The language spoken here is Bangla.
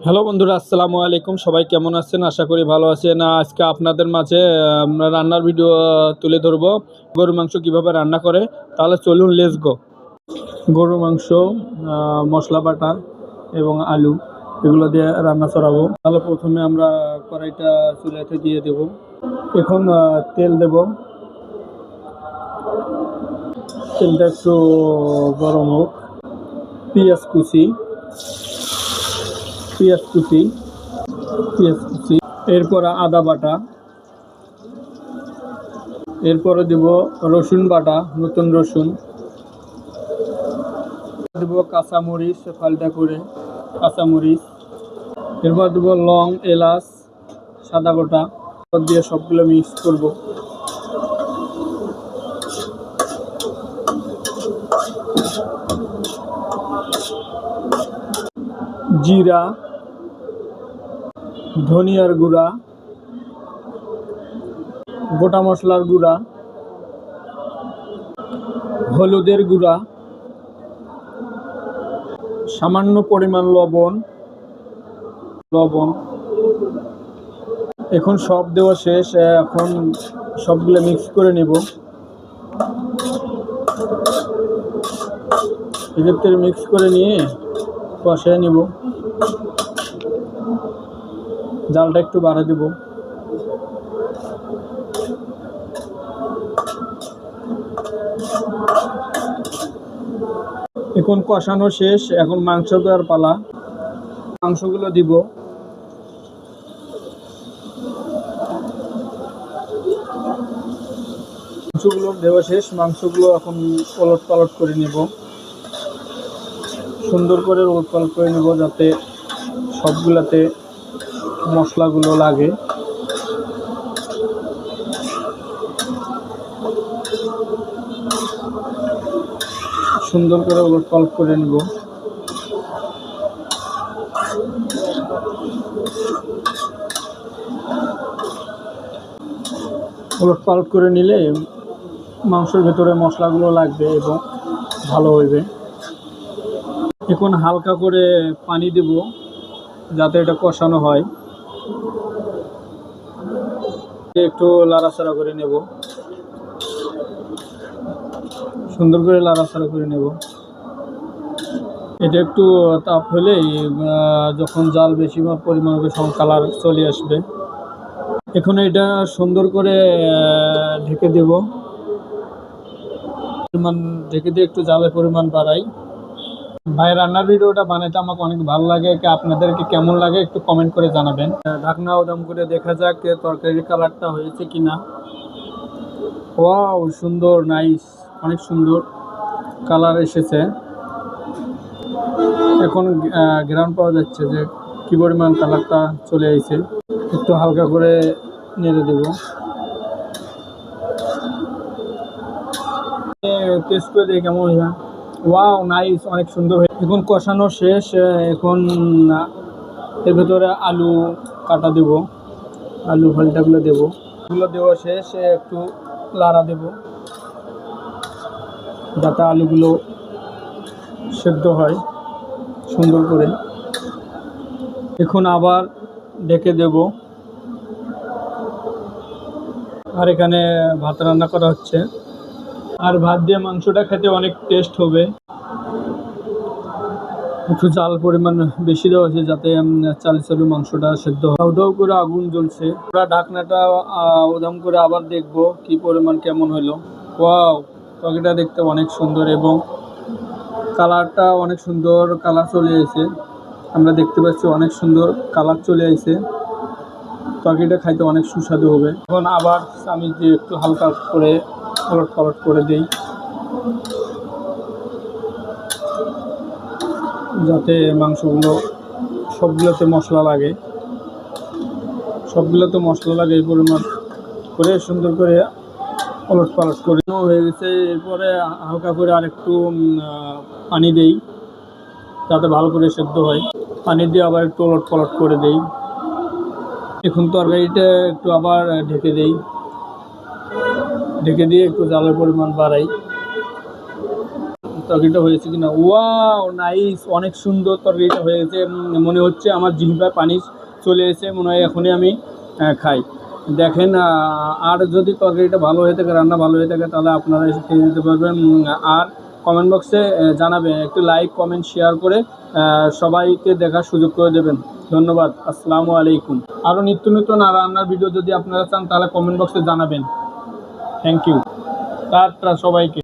হ্যালো বন্ধুরা, আসসালামু আলাইকুম। সবাই কেমন আছেন? আশা করি ভালো আছেন। আজকে আপনাদের মাঝে আমরা রান্নার ভিডিও তুলে ধরবো। গরুর মাংস কিভাবে রান্না করে। তাহলে চলুন, লেটস গো। গরুর মাংস, মশলা বাটা এবং আলু এগুলো দিয়ে রান্না চড়াবো। তাহলে প্রথমে আমরা কড়াইটা চুলাতে দিয়ে দেব। এখন তেল দেব। তেলটা একটু গরম হোক। পেঁয়াজ কুচি পেঁয়াজ কুচি পেঁয়াজ কুচি এরপর আদা বাটা, এরপরে দেব রসুন বাটা, নতুন রসুন দেব, কাঁচামরিচ ফালটা করে কাঁচামরিচ, এরপর দেব লং, এলাচ, সাদা গোটা দিয়ে সবগুলো মিক্স করব। জিরা, ধনিয়ার গুঁড়া, গোটা মশলার গুঁড়া, হলুদের গুঁড়া, সামান্য পরিমাণ লবণ। এখন সব দেওয়া শেষ। এখন সবগুলো মিক্স করে নেব। এক্ষেত্রে মিক্স করে নিয়ে কষিয়ে নেব। জালটা একটু বাড়া দেব। এখন কষানো শেষ। এখন মাংস দেওয়ার পালা। মাংসগুলো দিব। মাংসগুলো দেওয়া শেষ। মাংসগুলো এখন ওলট পালট করে নেব। সুন্দর করে ওলট পালট করে নেব যাতে সবগুলাতে মশলাগুলো লাগে। সুন্দর করে ওলট পালট করে নেব। ওলট পালট করে নিলে মাংসের ভেতরে মশলাগুলো লাগবে এবং ভালো হইবে। এখন হালকা করে পানি দেব যাতে এটা কষানো হয়। একটু লাড়াচাড়া করে নেব। সুন্দর করে লাড়াচাড়া করে নেব। এটা একটু তাপ হলেই যখন জাল বেশি পরিমাণ হবে তখন কালার চলে আসবে। এখন এটা সুন্দর করে ঢেকে দেব। ঢেকে দিয়ে একটু জালের পরিমাণ বাড়াই। ভাই, রান্নার ভিডিওটা বানাইতে আমাকে অনেক ভালো লাগে। আপনাদেরকে কেমন লাগে একটু কমেন্ট করে জানাবেন। ঢাকনা উদাম করে দেখা যাক তরকারির কালারটা হয়েছে কিনা। ওয়াও, সুন্দর, নাইস, অনেক সুন্দর কালার এসেছে। এখন ঘ্রাণ পাওয়া যাচ্ছে যে কি পরিমাণ কালারটা চলে আসছে। একটু হালকা করে নেড়ে দেব। টেস্ট করে দেখি কেমন হয়। ওয়াও, নাইস, অনেক সুন্দর। এখন কষানো শেষ। এখন এর ভেতরে আলু কাটা দেব। আলু ফালটাগুলো দেব। এগুলো দেওয়া শেষ। একটু লাড়া দেব যাতে আলুগুলো সেদ্ধ হয় সুন্দর করে। এখন আবার ঢেকে দেব। আর এখানে ভাত রান্না করা হচ্ছে। আর ভাত দিয়ে মাংসটা খেতে অনেক টেস্ট হবে। একটু জাল পরিমাণ বেশি দেওয়া হয়েছে যাতে চালি চালু মাংসটা সেদ্ধ হয়। দাউ দাউ করে আগুন জ্বলছে। আমরা ঢাকনাটা উদাম করে আবার দেখব কি পরিমাণ কেমন হলো। ওয়াও, তরকারিটা দেখতে অনেক সুন্দর এবং কালারটা অনেক সুন্দর কালার চলে এসেছে। আমরা দেখতে পাচ্ছি অনেক সুন্দর কালার চলে এসেছে। তরকারিটা খাইতে অনেক সুস্বাদু হবে। এখন আবার চামচ দিয়ে একটু হালকা করে ওলট পালট করে দিই যাতে মাংসগুলো সবগুলোতে মশলা লাগে। এই পরিমাণ করে সুন্দর করে ওলট পালট করে হয়ে গেছে। এরপরে হালকা করে আরেকটু পানি দেই যাতে ভালো করে সেদ্ধ হয়। পানি দিয়ে আবার একটু ওলট পালট করে দেই। এখন তরকারিটা একটু আবার ঢেকে দিয়ে একটু জালের পরিমাণ বাড়াই। তরকারিটা হয়েছে কিনা। ওয়াও নাইস, অনেক সুন্দর তরকারিটা হয়েছে। মনে হচ্ছে আমার জিহ্বায় পানি চলে এসে মনে হয় এখনই আমি খাই। দেখেন আর যদি তরকারিটা ভালো হয়ে থাকে, রান্না ভালো হয়ে থাকে, তাহলে আপনারা এসে খেয়ে নিতে পারবেন। আর কমেন্ট বক্সে জানাবেন, একটু লাইক কমেন্ট শেয়ার করে সবাইকে দেখার সুযোগ করে দেবেন। ধন্যবাদ। আসসালামু আলাইকুম। আরও নিত্য নতুন রান্নার ভিডিও যদি আপনারা চান তাহলে কমেন্ট বক্সে জানাবেন। Thank you. টাটা সবাইকে।